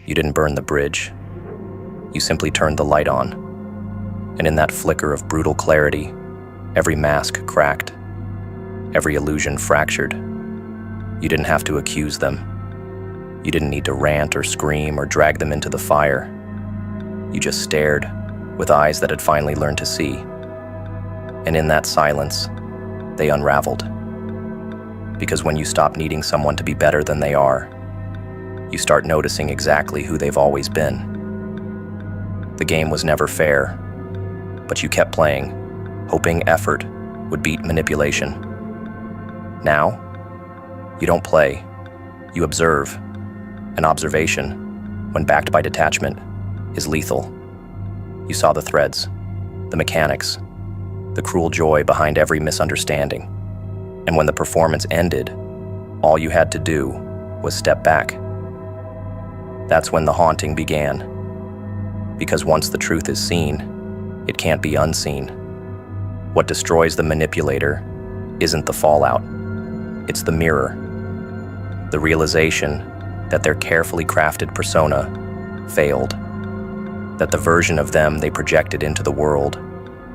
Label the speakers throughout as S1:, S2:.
S1: You didn't burn the bridge. You simply turned the light on. And in that flicker of brutal clarity, every mask cracked, every illusion fractured. You didn't have to accuse them. You didn't need to rant or scream or drag them into the fire. You just stared, with eyes that had finally learned to see. And in that silence, they unraveled. Because when you stop needing someone to be better than they are, you start noticing exactly who they've always been. The game was never fair, but you kept playing, hoping effort would beat manipulation. Now, you don't play, you observe. And observation, when backed by detachment, is lethal. You saw the threads, the mechanics, the cruel joy behind every misunderstanding. And when the performance ended, all you had to do was step back. That's when the haunting began. Because once the truth is seen, it can't be unseen. What destroys the manipulator isn't the fallout, it's the mirror. The realization that their carefully crafted persona failed, that the version of them they projected into the world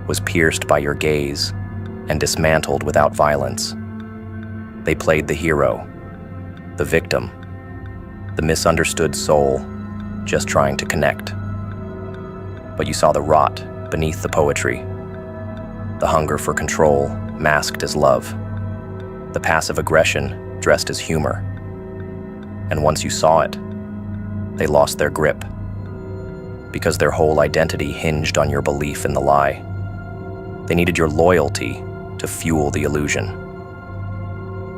S1: was pierced by your gaze and dismantled without violence. They played the hero, the victim, the misunderstood soul, just trying to connect. But you saw the rot beneath the poetry, the hunger for control masked as love, the passive aggression dressed as humor. And once you saw it, they lost their grip, because their whole identity hinged on your belief in the lie. They needed your loyalty to fuel the illusion.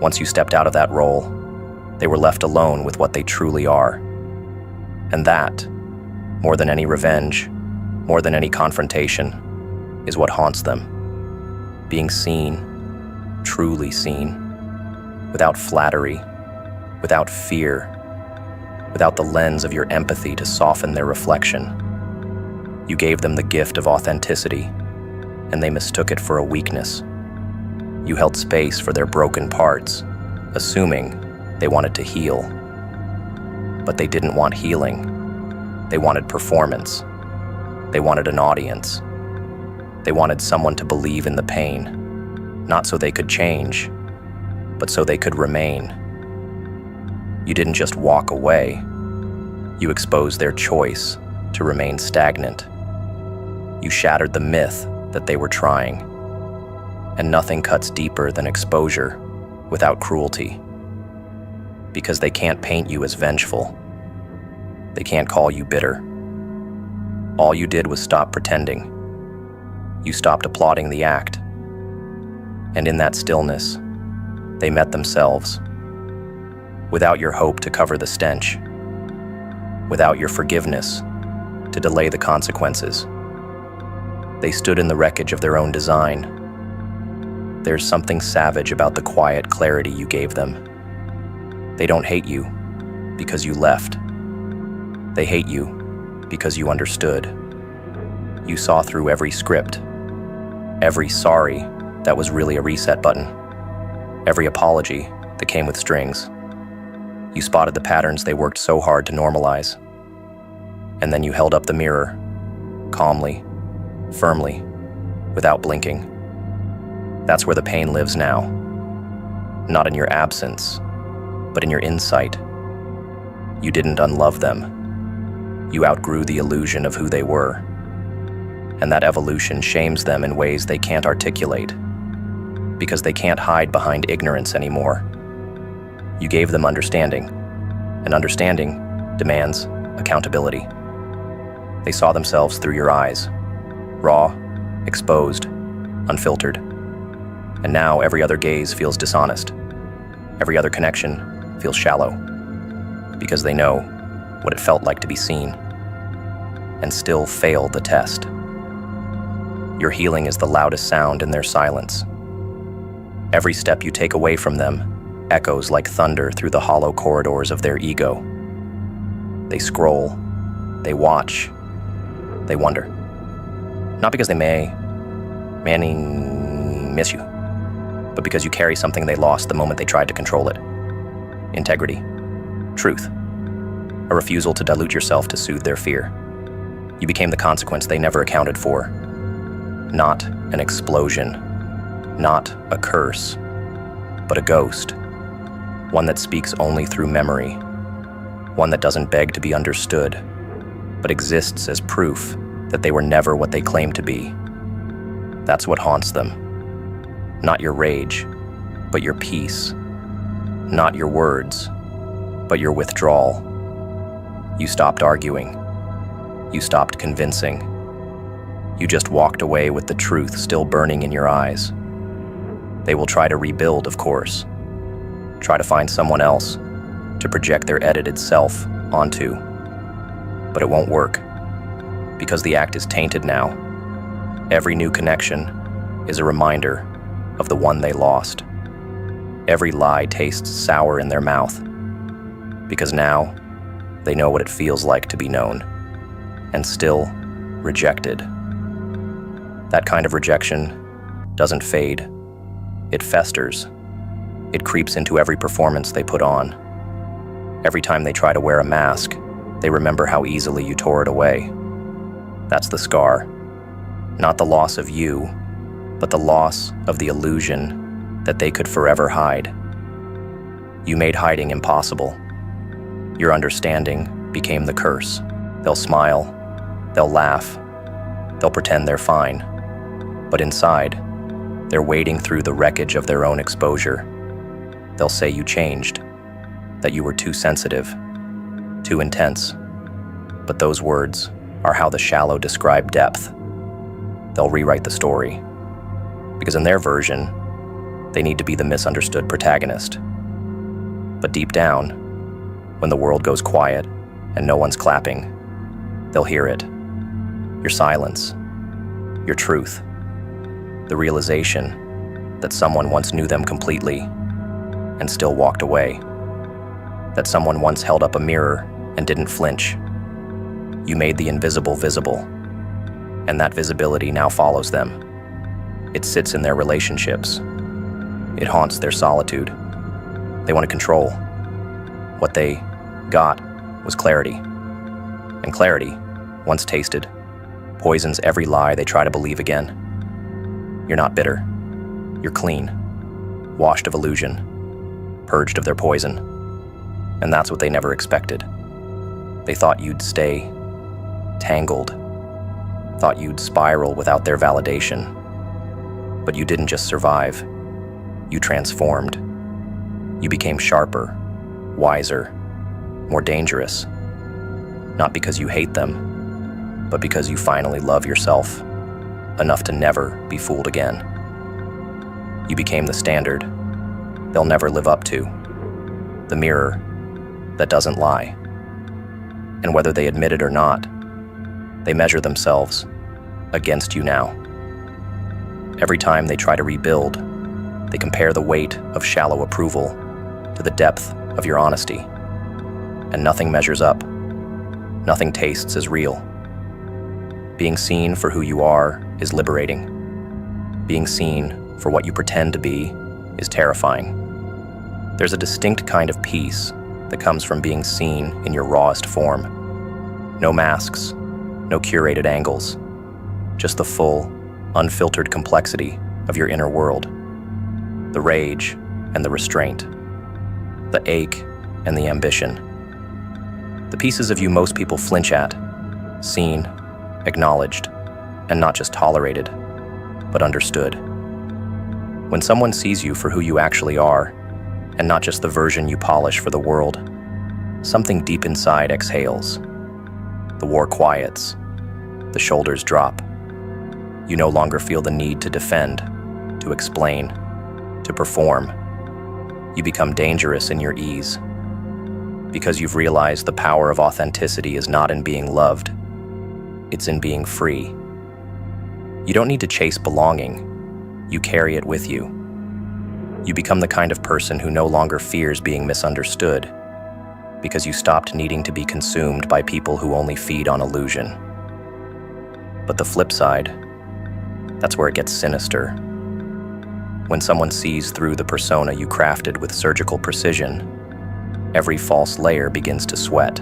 S1: Once you stepped out of that role, they were left alone with what they truly are. And that, more than any revenge, more than any confrontation, is what haunts them. Being seen, truly seen, without flattery, without fear, without the lens of your empathy to soften their reflection. You gave them the gift of authenticity, and they mistook it for a weakness. You held space for their broken parts, assuming they wanted to heal. But they didn't want healing. They wanted performance. They wanted an audience. They wanted someone to believe in the pain, not so they could change, but so they could remain. You didn't just walk away. You exposed their choice to remain stagnant. You shattered the myth that they were trying. And nothing cuts deeper than exposure without cruelty. Because they can't paint you as vengeful. They can't call you bitter. All you did was stop pretending. You stopped applauding the act. And in that stillness, they met themselves. Without your hope to cover the stench. Without your forgiveness to delay the consequences. They stood in the wreckage of their own design. There's something savage about the quiet clarity you gave them. They don't hate you because you left. They hate you because you understood. You saw through every script, every sorry that was really a reset button, every apology that came with strings. You spotted the patterns they worked so hard to normalize. And then you held up the mirror, calmly, firmly, without blinking. That's where the pain lives now. Not in your absence, but in your insight. You didn't unlove them. You outgrew the illusion of who they were. And that evolution shames them in ways they can't articulate, because they can't hide behind ignorance anymore. You gave them understanding, and understanding demands accountability. They saw themselves through your eyes, raw, exposed, unfiltered. And now every other gaze feels dishonest. Every other connection feels shallow, because they know what it felt like to be seen, and still fail the test. Your healing is the loudest sound in their silence. Every step you take away from them echoes like thunder through the hollow corridors of their ego. They scroll, they watch, they wonder. Not because they may miss you, but because you carry something they lost the moment they tried to control it. Integrity, truth, a refusal to dilute yourself to soothe their fear. You became the consequence they never accounted for. Not an explosion, not a curse, but a ghost. One that speaks only through memory. One that doesn't beg to be understood, but exists as proof that they were never what they claimed to be. That's what haunts them. Not your rage, but your peace. Not your words, but your withdrawal. You stopped arguing. You stopped convincing. You just walked away with the truth still burning in your eyes. They will try to rebuild, of course. Try to find someone else to project their edited self onto. But it won't work, because the act is tainted now. Every new connection is a reminder of the one they lost. Every lie tastes sour in their mouth, because now they know what it feels like to be known, and still rejected. That kind of rejection doesn't fade. It festers. It creeps into every performance they put on. Every time they try to wear a mask, they remember how easily you tore it away. That's the scar. Not the loss of you, but the loss of the illusion that they could forever hide. You made hiding impossible. Your understanding became the curse. They'll smile, they'll laugh, they'll pretend they're fine. But inside, they're wading through the wreckage of their own exposure. They'll say you changed, that you were too sensitive, too intense. But those words are how the shallow describe depth. They'll rewrite the story, because in their version, they need to be the misunderstood protagonist. But deep down, when the world goes quiet and no one's clapping, they'll hear it. Your silence, your truth, the realization that someone once knew them completely and still walked away, that someone once held up a mirror and didn't flinch. You made the invisible visible, and that visibility now follows them. It sits in their relationships. It haunts their solitude. They want to control. What they got was clarity. And clarity, once tasted, poisons every lie they try to believe again. You're not bitter. You're clean, washed of illusion, purged of their poison. And that's what they never expected. They thought you'd stay tangled, thought you'd spiral without their validation. But you didn't just survive. You transformed. You became sharper, wiser, more dangerous. Not because you hate them, but because you finally love yourself enough to never be fooled again. You became the standard they'll never live up to, the mirror that doesn't lie. And whether they admit it or not, they measure themselves against you now. Every time they try to rebuild, they compare the weight of shallow approval to the depth of your honesty. And nothing measures up. Nothing tastes as real. Being seen for who you are is liberating. Being seen for what you pretend to be is terrifying. There's a distinct kind of peace that comes from being seen in your rawest form. No masks, no curated angles, just the full, unfiltered complexity of your inner world. The rage and the restraint, the ache and the ambition. The pieces of you most people flinch at, seen, acknowledged, and not just tolerated, but understood. When someone sees you for who you actually are, and not just the version you polish for the world, something deep inside exhales. The war quiets. The shoulders drop. You no longer feel the need to defend, to explain, to perform. You become dangerous in your ease, because you've realized the power of authenticity is not in being loved, it's in being free. You don't need to chase belonging, you carry it with you. You become the kind of person who no longer fears being misunderstood, because you stopped needing to be consumed by people who only feed on illusion. But the flip side, that's where it gets sinister. When someone sees through the persona you crafted with surgical precision, every false layer begins to sweat.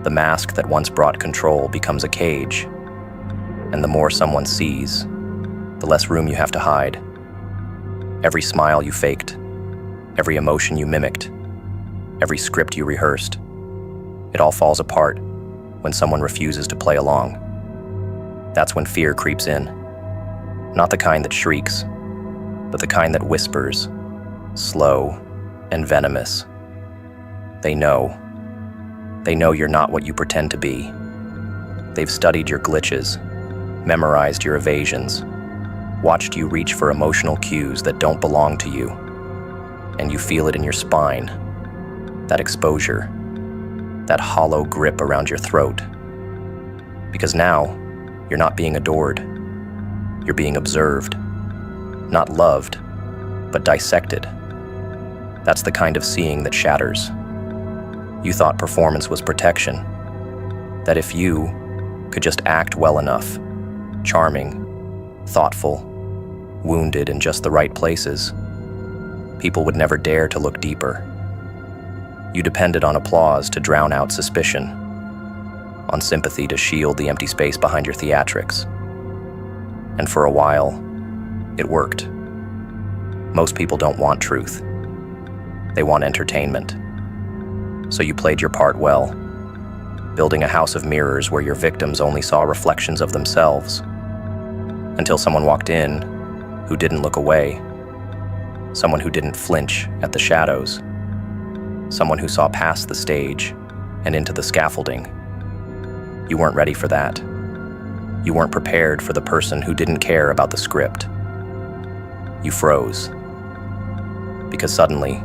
S1: The mask that once brought control becomes a cage, and the more someone sees, the less room you have to hide. Every smile you faked, every emotion you mimicked, every script you rehearsed, it all falls apart when someone refuses to play along. That's when fear creeps in. Not the kind that shrieks, but the kind that whispers, slow and venomous. They know. They know you're not what you pretend to be. They've studied your glitches, memorized your evasions, watched you reach for emotional cues that don't belong to you, and you feel it in your spine, that exposure, that hollow grip around your throat. Because now, you're not being adored. You're being observed, not loved, but dissected. That's the kind of seeing that shatters. You thought performance was protection, that if you could just act well enough, charming, thoughtful, wounded in just the right places, people would never dare to look deeper. You depended on applause to drown out suspicion, on sympathy to shield the empty space behind your theatrics. And for a while, it worked. Most people don't want truth. They want entertainment. So you played your part well, building a house of mirrors where your victims only saw reflections of themselves, until someone walked in who didn't look away, someone who didn't flinch at the shadows, someone who saw past the stage and into the scaffolding. You weren't ready for that. You weren't prepared for the person who didn't care about the script. You froze. Because suddenly,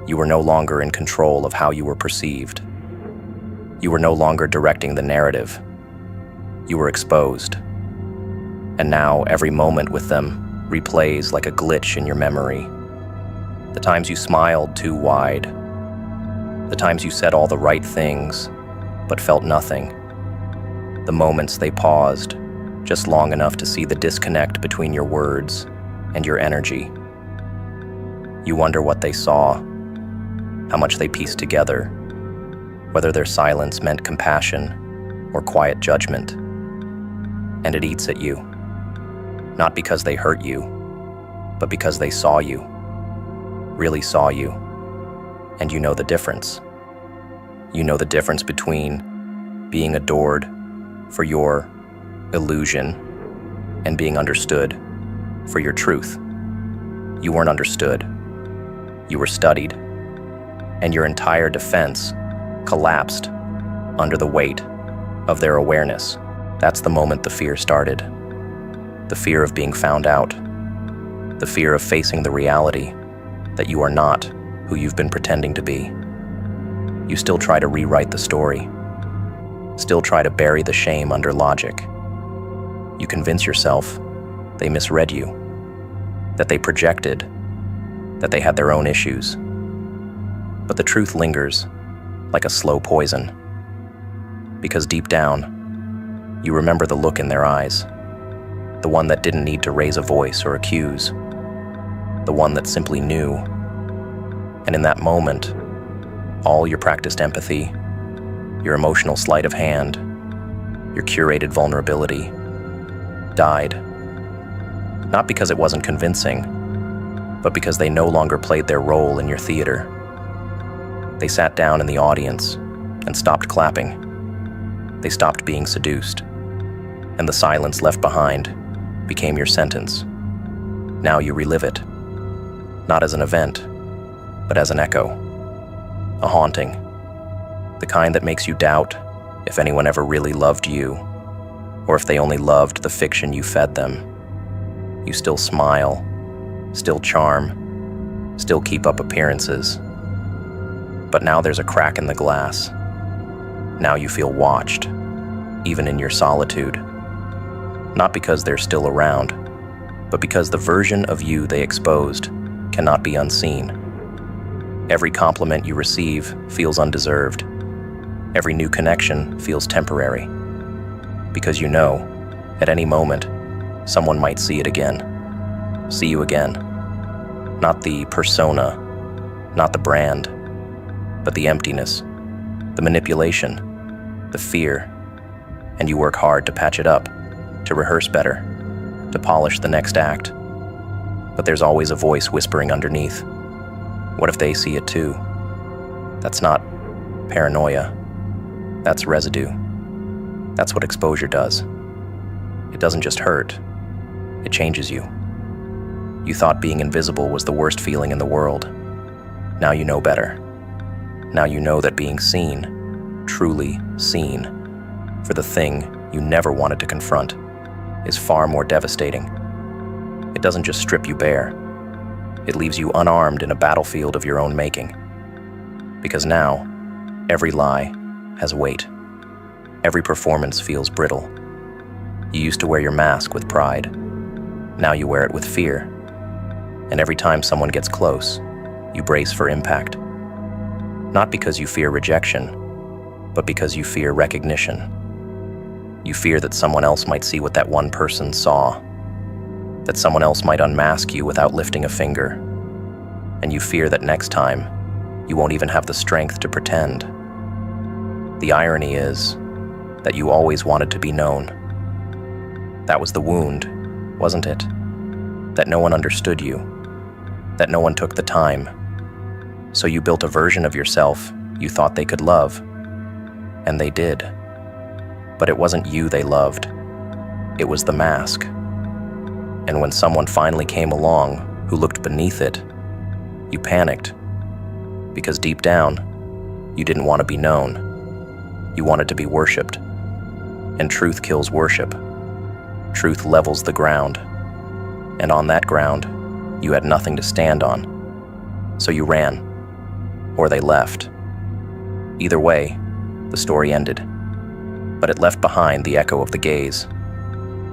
S1: you were no longer in control of how you were perceived. You were no longer directing the narrative. You were exposed. And now every moment with them replays like a glitch in your memory. The times you smiled too wide. The times you said all the right things, but felt nothing. The moments they paused just long enough to see the disconnect between your words and your energy. You wonder what they saw, how much they pieced together, whether their silence meant compassion or quiet judgment. And it eats at you, not because they hurt you, but because they saw you, really saw you, and you know the difference. You know the difference between being adored for your illusion and being understood for your truth. You weren't understood. You were studied, and your entire defense collapsed under the weight of their awareness. That's the moment the fear started. The fear of being found out. The fear of facing the reality that you are not who you've been pretending to be. You still try to rewrite the story. Still try to bury the shame under logic. You convince yourself they misread you, that they projected, that they had their own issues. But the truth lingers like a slow poison. Because deep down, you remember the look in their eyes, the one that didn't need to raise a voice or accuse, the one that simply knew. And in that moment, all your practiced empathy, your emotional sleight of hand, your curated vulnerability, died. Not because it wasn't convincing, but because they no longer played their role in your theater. They sat down in the audience and stopped clapping. They stopped being seduced, and the silence left behind became your sentence. Now you relive it, not as an event, but as an echo, a haunting, the kind that makes you doubt if anyone ever really loved you, or if they only loved the fiction you fed them. You still smile, still charm, still keep up appearances. But now there's a crack in the glass. Now you feel watched, even in your solitude. Not because they're still around, but because the version of you they exposed cannot be unseen. Every compliment you receive feels undeserved. Every new connection feels temporary. Because you know, at any moment, someone might see it again. See you again. Not the persona, not the brand, but the emptiness, the manipulation, the fear, and you work hard to patch it up, to rehearse better, to polish the next act. But there's always a voice whispering underneath. What if they see it too? That's not paranoia. That's residue. That's what exposure does. It doesn't just hurt. It changes you. You thought being invisible was the worst feeling in the world. Now you know better. Now you know that being seen, truly seen, for the thing you never wanted to confront, is far more devastating. It doesn't just strip you bare. It leaves you unarmed in a battlefield of your own making. Because now, every lie has weight. Every performance feels brittle. You used to wear your mask with pride. Now you wear it with fear. And every time someone gets close, you brace for impact. Not because you fear rejection, but because you fear recognition. You fear that someone else might see what that one person saw, that someone else might unmask you without lifting a finger. And you fear that next time, you won't even have the strength to pretend. The irony is that you always wanted to be known. That was the wound, wasn't it? That no one understood you, that no one took the time. So you built a version of yourself you thought they could love, and they did. But it wasn't you they loved. It was the mask. And when someone finally came along who looked beneath it, you panicked. Because deep down, you didn't want to be known. You wanted to be worshipped. And truth kills worship. Truth levels the ground. And on that ground, you had nothing to stand on. So you ran. Or they left. Either way, the story ended. But it left behind the echo of the gaze,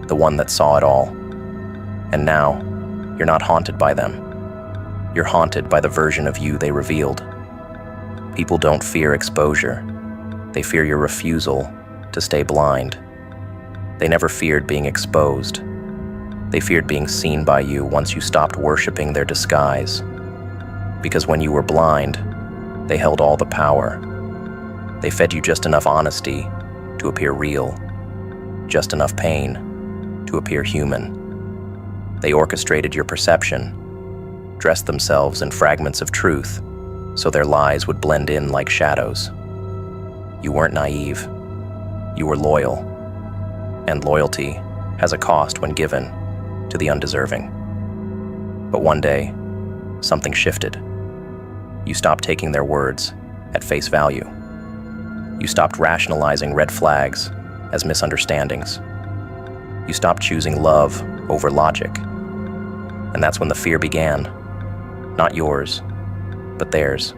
S1: the one that saw it all. And now, you're not haunted by them. You're haunted by the version of you they revealed. People don't fear exposure. They fear your refusal to stay blind. They never feared being exposed. They feared being seen by you once you stopped worshiping their disguise. Because when you were blind, they held all the power. They fed you just enough honesty to appear real, just enough pain to appear human. They orchestrated your perception, dressed themselves in fragments of truth, so their lies would blend in like shadows. You weren't naive. You were loyal. And loyalty has a cost when given to the undeserving. But one day, something shifted. You stopped taking their words at face value. You stopped rationalizing red flags as misunderstandings. You stopped choosing love over logic. And that's when the fear began. Not yours, but theirs.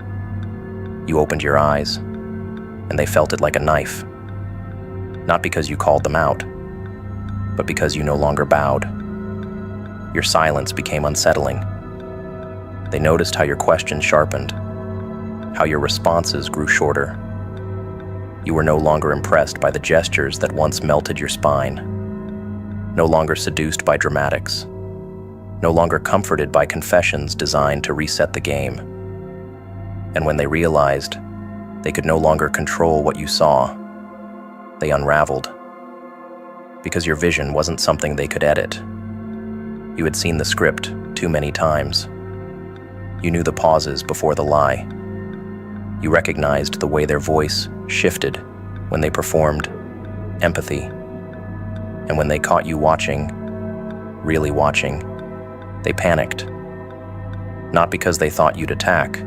S1: You opened your eyes, and they felt it like a knife. Not because you called them out, but because you no longer bowed. Your silence became unsettling. They noticed how your questions sharpened, how your responses grew shorter. You were no longer impressed by the gestures that once melted your spine, no longer seduced by dramatics, no longer comforted by confessions designed to reset the game. And when they realized they could no longer control what you saw, they unraveled. Because your vision wasn't something they could edit. You had seen the script too many times. You knew the pauses before the lie. You recognized the way their voice shifted when they performed empathy. And when they caught you watching, really watching, they panicked. Not because they thought you'd attack,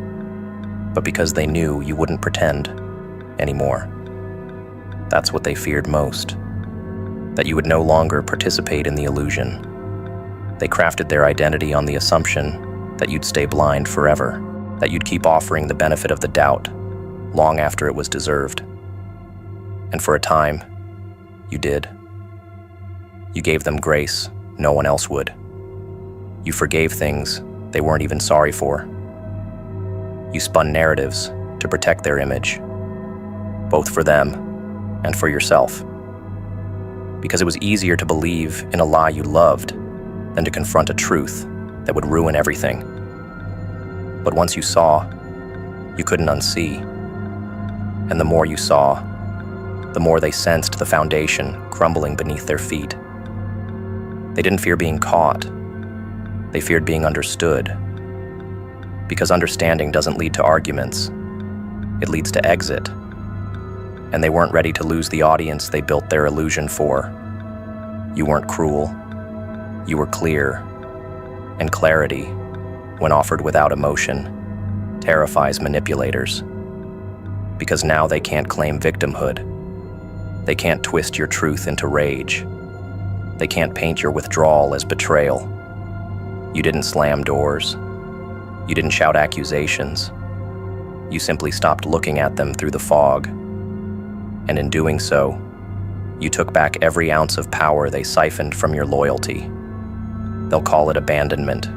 S1: but because they knew you wouldn't pretend anymore. That's what they feared most, that you would no longer participate in the illusion. They crafted their identity on the assumption that you'd stay blind forever, that you'd keep offering the benefit of the doubt long after it was deserved. And for a time, you did. You gave them grace no one else would. You forgave things they weren't even sorry for. You spun narratives to protect their image, both for them and for yourself. Because it was easier to believe in a lie you loved than to confront a truth that would ruin everything. But once you saw, you couldn't unsee. And the more you saw, the more they sensed the foundation crumbling beneath their feet. They didn't fear being caught. They feared being understood. Because understanding doesn't lead to arguments. It leads to exit. And they weren't ready to lose the audience they built their illusion for. You weren't cruel. You were clear. And clarity, when offered without emotion, terrifies manipulators. Because now they can't claim victimhood. They can't twist your truth into rage. They can't paint your withdrawal as betrayal. You didn't slam doors. You didn't shout accusations. You simply stopped looking at them through the fog. And in doing so, you took back every ounce of power they siphoned from your loyalty. They'll call it abandonment.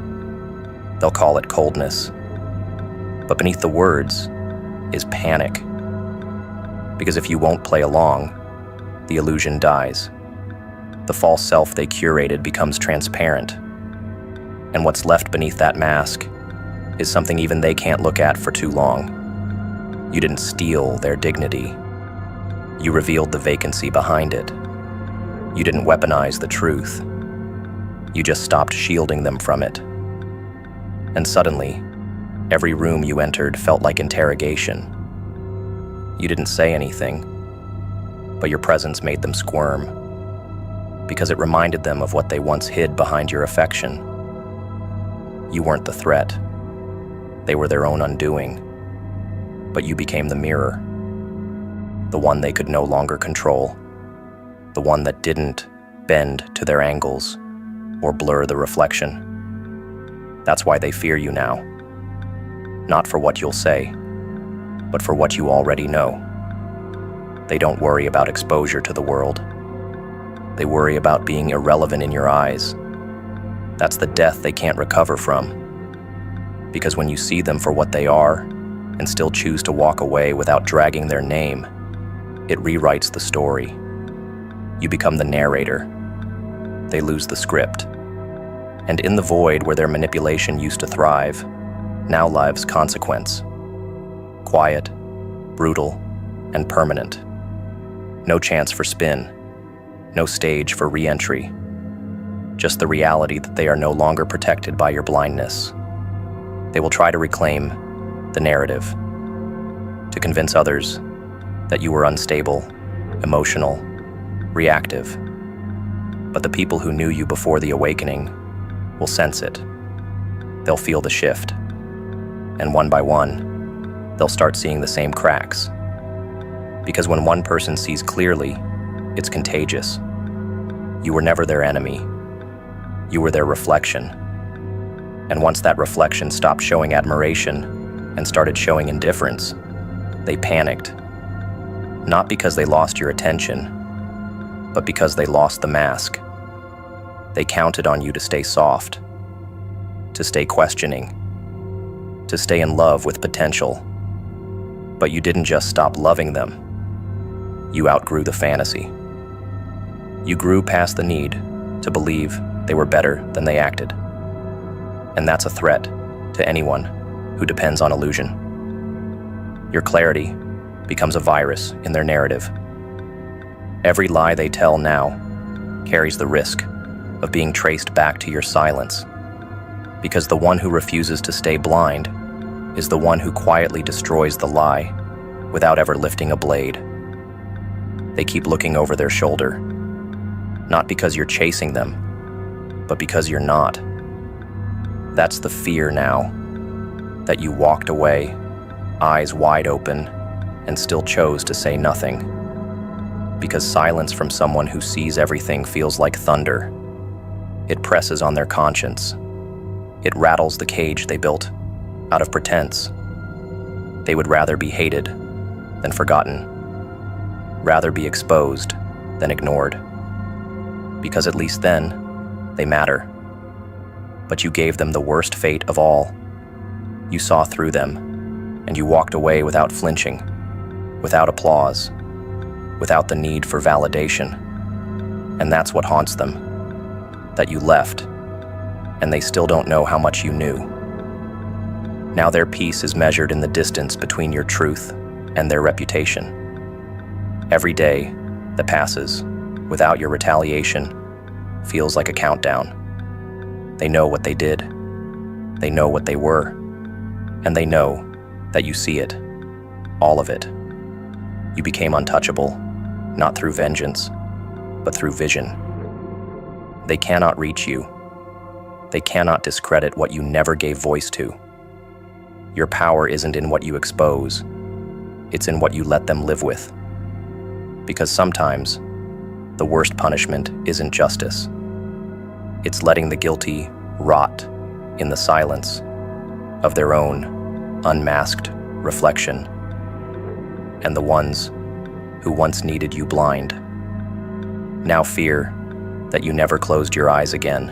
S1: They'll call it coldness. But beneath the words is panic. Because if you won't play along, the illusion dies. The false self they curated becomes transparent. And what's left beneath that mask is something even they can't look at for too long. You didn't steal their dignity. You revealed the vacancy behind it. You didn't weaponize the truth. You just stopped shielding them from it. And suddenly, every room you entered felt like interrogation. You didn't say anything, but your presence made them squirm, because it reminded them of what they once hid behind your affection. You weren't the threat. They were their own undoing. But you became the mirror, the one they could no longer control, the one that didn't bend to their angles or blur the reflection. That's why they fear you now. Not for what you'll say, but for what you already know. They don't worry about exposure to the world. They worry about being irrelevant in your eyes. That's the death they can't recover from. Because when you see them for what they are, and still choose to walk away without dragging their name, it rewrites the story. You become the narrator. They lose the script. And in the void where their manipulation used to thrive, now lives consequence. Quiet, brutal, and permanent. No chance for spin. No stage for re-entry. Just the reality that they are no longer protected by your blindness. They will try to reclaim the narrative, to convince others that you were unstable, emotional, reactive. But the people who knew you before the awakening will sense it. They'll feel the shift. And one by one, they'll start seeing the same cracks. Because when one person sees clearly, it's contagious. You were never their enemy. You were their reflection. And once that reflection stopped showing admiration and started showing indifference, they panicked. Not because they lost your attention, but because they lost the mask. They counted on you to stay soft, to stay questioning, to stay in love with potential. But you didn't just stop loving them. You outgrew the fantasy. You grew past the need to believe they were better than they acted. And that's a threat to anyone who depends on illusion. Your clarity becomes a virus in their narrative. Every lie they tell now carries the risk of being traced back to your silence, because the one who refuses to stay blind is the one who quietly destroys the lie without ever lifting a blade. They keep looking over their shoulder, not because you're chasing them, but because you're not. That's the fear now, that you walked away, eyes wide open, and still chose to say nothing. Because silence from someone who sees everything feels like thunder. It presses on their conscience. It rattles the cage they built out of pretense. They would rather be hated than forgotten, rather be exposed than ignored. Because at least then, they matter. But you gave them the worst fate of all. You saw through them, and you walked away without flinching, without applause, without the need for validation. And that's what haunts them, that you left, and they still don't know how much you knew. Now their peace is measured in the distance between your truth and their reputation. Every day that passes without your retaliation feels like a countdown. They know what they did, they know what they were, and they know that you see it, all of it. You became untouchable, not through vengeance, but through vision. They cannot reach you. They cannot discredit what you never gave voice to. Your power isn't in what you expose, it's in what you let them live with. Because sometimes, the worst punishment isn't justice. It's letting the guilty rot in the silence of their own unmasked reflection. And the ones who once needed you blind now fear that you never closed your eyes again.